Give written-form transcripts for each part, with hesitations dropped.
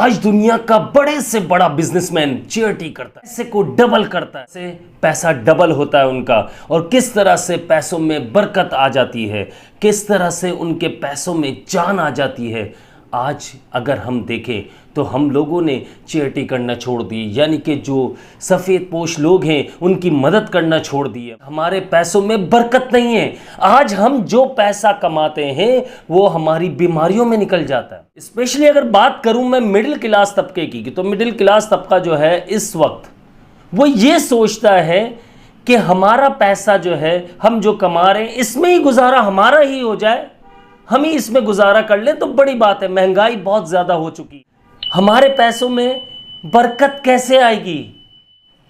आज दुनिया का बड़े से बड़ा बिजनेसमैन चैरिटी करता है, पैसे को डबल करता है, से पैसा डबल होता है उनका, और किस तरह से पैसों में बरकत आ जाती है, किस तरह से उनके पैसों में जान आ जाती है। आज अगर हम देखें तो हम लोगों ने चैरिटी करना छोड़ दी, यानी कि जो सफ़ेद पोश लोग हैं उनकी मदद करना छोड़ दी है। हमारे पैसों में बरकत नहीं है। आज हम जो पैसा कमाते हैं वो हमारी बीमारियों में निकल जाता है। स्पेशली अगर बात करूं मैं मिडिल क्लास तबके की, तो मिडिल क्लास तबका जो है इस वक्त वो ये सोचता है कि हमारा पैसा जो है हम जो कमा रहे हैं इसमें ही गुजारा हमारा ही हो जाए, हम ही इसमें गुजारा कर लें तो बड़ी बात है। महंगाई बहुत ज़्यादा हो चुकी है, हमारे पैसों में बरकत कैसे आएगी?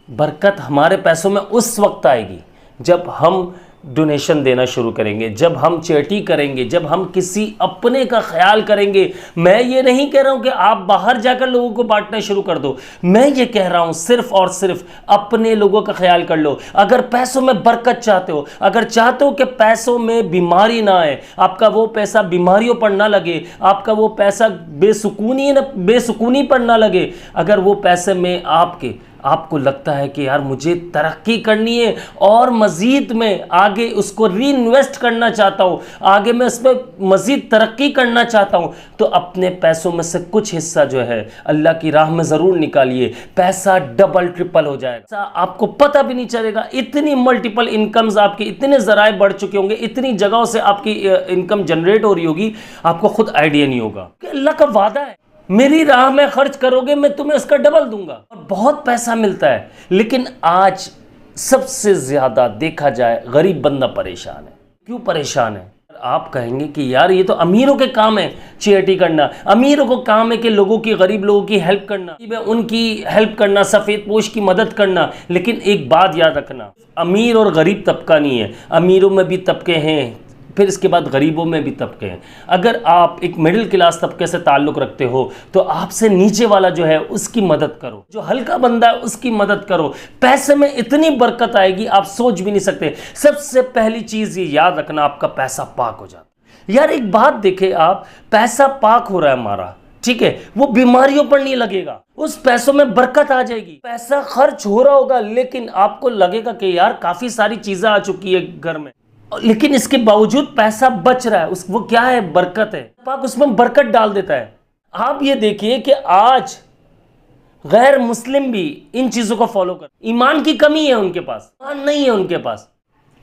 बरकत हमारे पैसों में उस वक्त आएगी जब हम डोनेशन देना शुरू करेंगे, जब हम चैरिटी करेंगे, जब हम किसी अपने का ख्याल करेंगे। मैं ये नहीं कह रहा हूँ कि आप बाहर जाकर लोगों को बांटना शुरू कर दो, मैं ये कह रहा हूँ सिर्फ और सिर्फ अपने लोगों का ख्याल कर लो। अगर पैसों में बरकत चाहते हो, अगर चाहते हो कि पैसों में बीमारी ना आए, आपका वो पैसा बीमारियों पर ना लगे, आपका वो पैसा बेसुकूनी पर ना लगे, अगर वो पैसे में आपको लगता है कि यार मुझे तरक्की करनी है और मज़ीद में आगे उसको री इन्वेस्ट करना चाहता हूँ, आगे मैं इसमें मज़ीद तरक्की करना चाहता हूँ, तो अपने पैसों में से कुछ हिस्सा जो है अल्लाह की राह में ज़रूर निकालिए। पैसा डबल ट्रिपल हो जाएगा, आपको पता भी नहीं चलेगा। इतनी मल्टीपल इनकम्स आपकी, इतने ज़राए बढ़ चुके होंगे, इतनी जगहों से आपकी इनकम जनरेट हो रही होगी, आपको खुद आइडिया नहीं होगा कि अल्लाह का वादा है मेरी राह में खर्च करोगे मैं तुम्हें उसका डबल दूंगा, और बहुत पैसा मिलता है। लेकिन आज सबसे ज्यादा देखा जाए गरीब बंदा परेशान है। क्यों परेशान है? आप कहेंगे कि यार ये तो अमीरों के काम है चैरिटी करना, अमीरों को काम है कि लोगों की, गरीब लोगों की हेल्प करना, उनकी हेल्प करना, सफ़ेद पोश की मदद करना। लेकिन एक बात याद रखना, अमीर और गरीब तबका नहीं है, अमीरों में भी तबके हैं, फिर इसके बाद गरीबों में भी तबके हैं। अगर आप एक मिडिल क्लास तबके से ताल्लुक़ रखते हो तो आपसे नीचे वाला जो है उसकी मदद करो, जो हल्का बंदा है उसकी मदद करो। पैसे में इतनी बरकत आएगी आप सोच भी नहीं सकते। सबसे पहली चीज़ ये याद रखना, आपका पैसा पाक हो जाता है। यार एक बात देखे आप, पैसा पाक हो रहा है हमारा, ठीक है, वो बीमारियों पर नहीं लगेगा, उस पैसों में बरकत आ जाएगी। पैसा खर्च हो रहा होगा लेकिन आपको लगेगा कि यार काफ़ी सारी चीज़ें आ चुकी है घर में, लेकिन इसके बावजूद पैसा बच रहा है। वो क्या है? बरकत है। पाक उसमें बरकत डाल देता है। आप ये देखिए कि आज गैर मुस्लिम भी इन चीज़ों को फॉलो कर, ईमान की कमी है उनके पास, ईमान नहीं है उनके पास,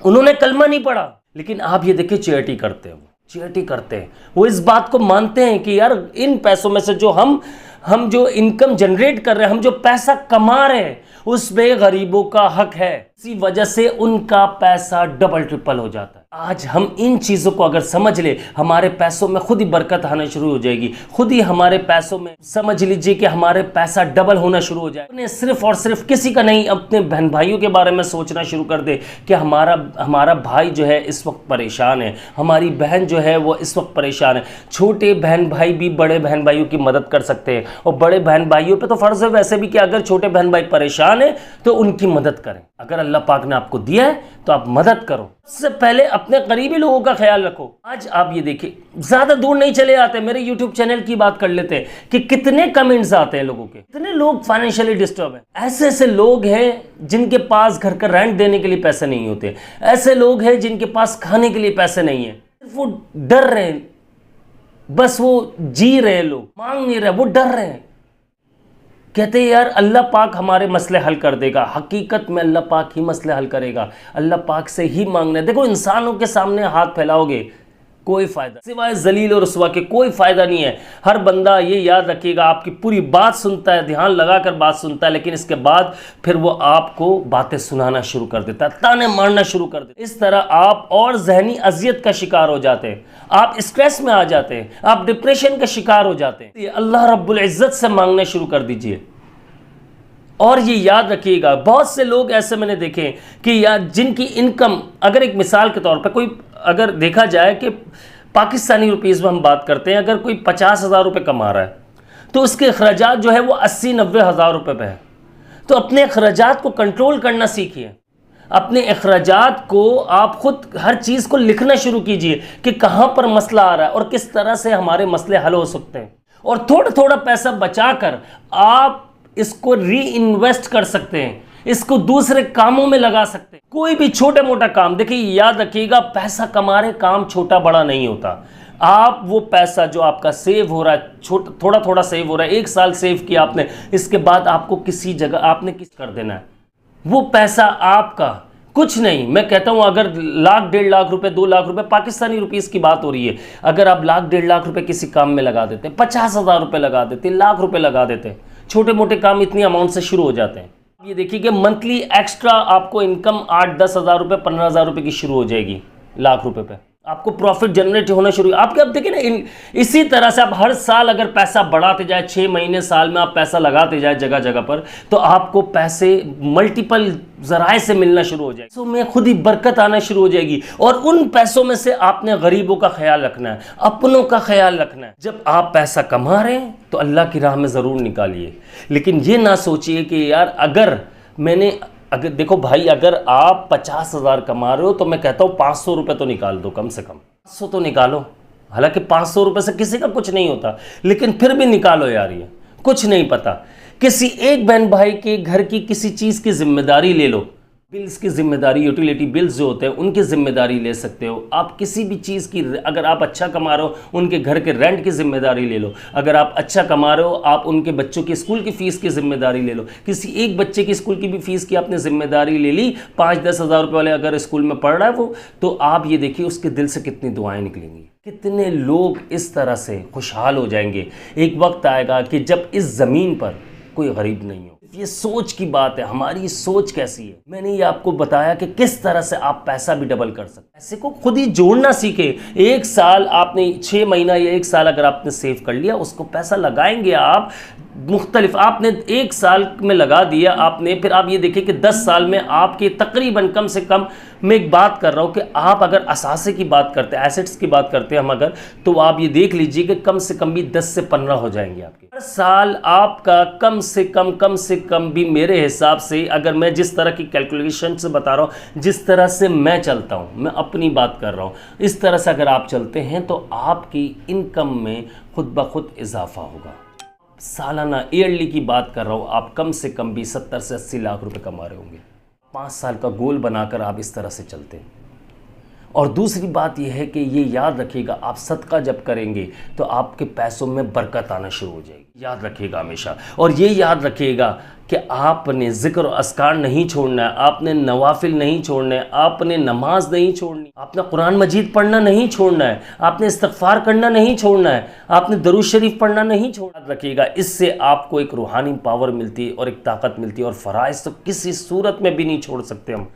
उन्होंने कलमा नहीं पढ़ा, लेकिन आप ये देखिए चैरिटी करते हैं, वो चैरिटी करते हैं, वो इस बात को मानते हैं कि यार इन पैसों में से जो हम जो इनकम जनरेट कर रहे हैं, हम जो पैसा कमा रहे हैं उसमें गरीबों का हक है, इसी वजह से उनका पैसा डबल ट्रिपल हो जाता है। आज हम इन चीज़ों को अगर समझ ले, हमारे पैसों में खुद ही बरकत आना शुरू हो जाएगी, खुद ही हमारे पैसों में समझ लीजिए कि हमारे पैसा डबल होना शुरू हो जाए। सिर्फ और सिर्फ किसी का नहीं, अपने बहन भाइयों के बारे में सोचना शुरू कर दे कि हमारा भाई जो है इस वक्त परेशान है, हमारी बहन जो है वो इस वक्त परेशान है। छोटे बहन भाई भी बड़े बहन भाइयों की मदद कर सकते हैं, और बड़े बहन भाइयों पे तो फ़र्ज़ है वैसे भी कि अगर छोटे बहन भाई परेशान है तो उनकी मदद करें। अगर अल्लाह पाक ने आपको दिया है तो आप मदद करो। सबसे पहले अपने करीबी लोगों का ख्याल रखो। आज आप ये देखिए, ज़्यादा दूर नहीं चले आते, मेरे YouTube चैनल की बात कर लेते हैं कि कितने कमेंट्स आते हैं लोगों के, कितने लोग फाइनेंशियली डिस्टर्ब हैं। ऐसे ऐसे लोग हैं जिनके पास घर का रेंट देने के लिए पैसे नहीं होते, ऐसे लोग हैं जिनके पास खाने के लिए पैसे नहीं है, वो डर रहे हैं, बस वो जी रहे, लोग मांग नहीं रहे, वो डर रहे हैं, कहते हैं यार अल्लाह पाक हमारे मसले हल कर देगा। हकीकत में अल्लाह पाक ही मसले हल करेगा, अल्लाह पाक से ही मांगना है। देखो इंसानों के सामने हाथ फैलाओगे कोई फ़ायदा, सिवाय जलील और रुसवा के कोई फ़ायदा नहीं है। हर बंदा ये याद रखिएगा, आपकी पूरी बात सुनता है, ध्यान लगाकर बात सुनता है, लेकिन इसके बाद फिर वो आपको बातें सुनाना शुरू कर देता है, ताने मारना शुरू कर देता है। इस तरह आप और जहनी अजियत का शिकार हो जाते हैं, आप स्ट्रेस में आ जाते हैं, आप डिप्रेशन का शिकार हो जाते हैं। अल्लाह रब्बुल इज़्ज़त से मांगना शुरू कर दीजिए। और ये याद रखिएगा, बहुत से लोग ऐसे मैंने देखे कि यार जिनकी इनकम, अगर एक मिसाल के तौर पर कोई, अगर देखा जाए कि पाकिस्तानी रुपीज़ में हम बात करते हैं, अगर कोई 50,000 रुपये कमा रहा है तो उसके अखराजात जो है वो 80-90 हज़ार रुपये पे है। तो अपने अखराजात को कंट्रोल करना सीखिए, अपने अखराजात को आप खुद हर चीज़ को लिखना शुरू कीजिए कि कहाँ पर मसला आ रहा है और किस तरह से हमारे मसले हल हो सकते हैं। और थोड़ा थोड़ा पैसा बचाकर आप इसको री इन्वेस्ट कर सकते हैं, इसको दूसरे कामों में लगा सकते हैं। कोई भी छोटा मोटा काम, देखिए याद रखिएगा, पैसा कमा रहे काम छोटा बड़ा नहीं होता। आप वो पैसा जो आपका सेव हो रहा है, थोड़ा थोड़ा सेव हो रहा है, 1 साल सेव किया आपने, इसके बाद आपको किसी जगह आपने किस कर देना है, वो पैसा आपका कुछ नहीं। मैं कहता हूं अगर लाख 1.5 लाख रुपए 2 लाख रुपए पाकिस्तानी रुपीस की बात हो रही है, अगर आप लाख 1.5 लाख रुपए किसी काम में लगा देते, 50,000 रुपए लगा देते, लाख रुपए लगा देते, छोटे मोटे काम इतनी अमाउंट से शुरू हो जाते हैं। ये देखिए कि मंथली एक्स्ट्रा आपको इनकम 8-10 हज़ार रुपए 15,000 रुपए की शुरू हो जाएगी लाख रुपए पे, आपको प्रॉफिट जनरेट होना शुरू। आपके अब देखिए ना, इसी तरह से आप हर साल अगर पैसा बढ़ाते जाए, 6 महीने साल में आप पैसा लगाते जाए जगह जगह पर, तो आपको पैसे मल्टीपल जराए से मिलना शुरू हो जाएगी, तो में खुद ही बरकत आना शुरू हो जाएगी। और उन पैसों में से आपने गरीबों का ख्याल रखना है, अपनों का ख्याल रखना है। जब आप पैसा कमा रहे हैं तो अल्लाह की राह में ज़रूर निकालिए, लेकिन ये ना सोचिए कि यार अगर देखो भाई, अगर आप 50,000 कमा रहे हो तो मैं कहता हूँ 500 रुपये तो निकाल दो, कम से कम 500 तो निकालो। हालांकि 500 रुपये से किसी का कुछ नहीं होता, लेकिन फिर भी निकालो यार, ये कुछ नहीं पता। किसी एक बहन भाई के घर की किसी चीज़ की जिम्मेदारी ले लो, बिल्स की जिम्मेदारी, यूटिलिटी बिल्स जो होते हैं उनकी जिम्मेदारी ले सकते हो आप। किसी भी चीज़ की, अगर आप अच्छा कमा रहे हो उनके घर के रेंट की जिम्मेदारी ले लो, अगर आप अच्छा कमा रहे हो आप उनके बच्चों की स्कूल की फ़ीस की जिम्मेदारी ले लो। किसी एक बच्चे की स्कूल की भी फ़ीस की आपने जिम्मेदारी ले ली, 5-10 हज़ार रुपये वाले अगर स्कूल में पढ़ रहा है वो, तो आप ये देखिए उसके दिल से कितनी दुआएँ निकलेंगी, कितने लोग इस तरह से खुशहाल हो जाएंगे। एक वक्त आएगा कि जब इस ज़मीन पर कोई गरीब नहीं हो। ये सोच की बात है, हमारी सोच कैसी है। मैंने ये आपको बताया कि किस तरह से आप पैसा भी डबल कर सकते हैं। पैसे को खुद ही जोड़ना सीखे। 1 साल आपने 6 महीना या 1 साल अगर आपने सेव कर लिया, उसको पैसा लगाएंगे आप मुख्तलिफ, आपने 1 साल में लगा दिया आपने, फिर आप ये देखें कि 10 साल में आपके तकरीबन, कम से कम मैं एक बात कर रहा हूँ कि आप अगर असासे की बात करते हैं, एसेट्स की बात करते हैं हम अगर, तो आप ये देख लीजिए कि कम से कम भी 10 से 15 हो जाएंगे आपके। हर साल आपका कम से कम भी मेरे हिसाब से, अगर मैं जिस तरह की कैलकुलेशन से बता रहा हूँ, जिस तरह से मैं चलता हूँ, मैं अपनी बात कर रहा हूँ, इस तरह से अगर आप चलते हैं तो आपकी इनकम में खुद ब खुद इजाफा होगा। सालाना, ईयरली की बात कर रहा हूँ, आप कम से कम भी 70 से 80 लाख रुपए कमा रहे होंगे। 5 साल का गोल बनाकर आप इस तरह से चलते हैं। और दूसरी बात यह है कि ये याद रखिएगा, आप सदका जब करेंगे तो आपके पैसों में बरकत आना शुरू हो जाएगी, याद रखिएगा हमेशा। और ये याद रखिएगा कि आपने ज़िक्र और अस्कार नहीं छोड़ना है, आपने नवाफिल नहीं छोड़ना है, आपने नमाज नहीं छोड़नी, आपने कुरान मजीद पढ़ना नहीं छोड़ना है, आपने इस्तिग़फ़ार करना नहीं छोड़ना है, आपने दरूद शरीफ पढ़ना नहीं छोड़ना। याद रखिएगा, इससे आपको एक रूहानी पावर मिलती है और एक ताकत मिलती है, और फ़राइज़ तो किसी सूरत में भी नहीं छोड़ सकते हम।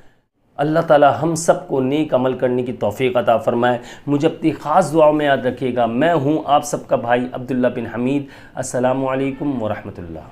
अल्लाह ताला हम सबको नेक अमल करने की तौफीक अता फ़रमाए। मुझे अपनी ख़ास दुआओं में याद रखिएगा। मैं हूँ आप सबका भाई अब्दुल्ला बिन हमीद। अस्सलामु अलैकुम व रहमतुल्लाह।